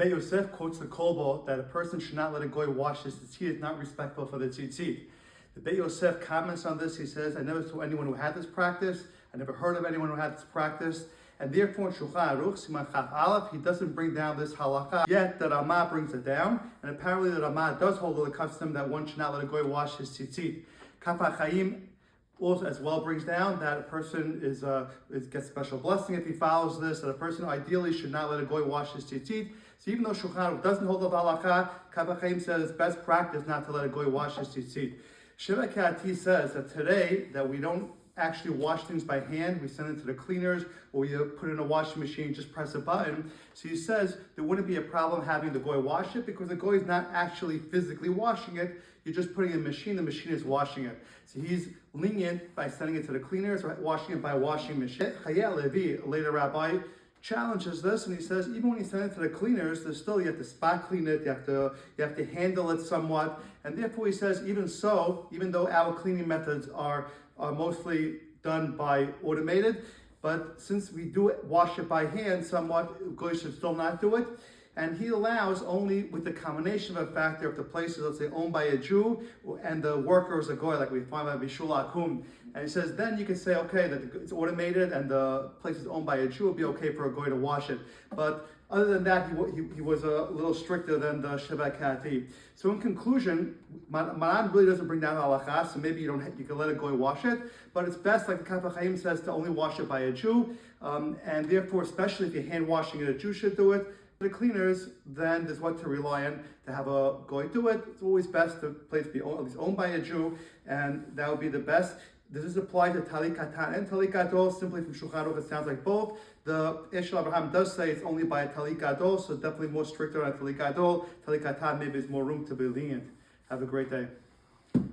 Beit Yosef quotes the Kolbo that a person should not let a goy wash his tzitzit, is not respectful for the tzitzit. The Beit Yosef comments on this. He says, I never saw anyone who had this practice. I never heard of anyone who had this practice. And therefore, in Shulchan Aruch, Siman Chaf Aleph, he doesn't bring down this halakha. Yet the Ramah brings it down. And apparently the Ramah does hold to the custom that one should not let a goy wash his tzitzit. Kaf HaChaim also as well brings down that a person gets special blessing if he follows this, that a person ideally should not let a goy wash his tzitzit. So even though Shulchan Aruch doesn't hold of halakha, Kaf HaChaim says it's best practice not to let a goy wash his tzitzit. Sheva Kati says that today that we don't actually wash things by hand, we send it to the cleaners, or we put it in a washing machine, just press a button. So he says there wouldn't be a problem having the goy wash it because the goy is not actually physically washing it. You're just putting it in the machine is washing it. So he's lenient by sending it to the cleaners, or washing it by washing machine. Chayei Levi, a later rabbi, challenges this, and he says even when you send it to the cleaners, there's still, you have to spot clean it, you have to handle it somewhat, and therefore he says even so, even though our cleaning methods are mostly done by automated, but since we do wash it by hand somewhat, goy should still not do it. And he allows only with the combination of a factor if the place is, let's say, owned by a Jew and the worker is a goy, like we find by Bishul Akum. And he says, then you can say, okay, that it's automated and the place is owned by a Jew, it'll be okay for a goy to wash it. But other than that, he was a little stricter than the Sheva Kati. So in conclusion, Maran really doesn't bring down halakha, so maybe you can let a goy wash it, but it's best, like the Kaf HaChaim says, to only wash it by a Jew, and therefore, especially if you're hand washing it, a Jew should do it. The cleaners, then there's what to rely on to have a goy do it. It's always best the place be at least owned by a Jew, and that would be the best. Does this apply to Tali Katan and Tali Gadol? Simply from Shulchan Aruch, it sounds like both. The Eshel Abraham does say it's only by a Tali Gadol, so definitely more stricter on a Tali Gadol. Tali Katan maybe there's more room to be lenient. Have a great day.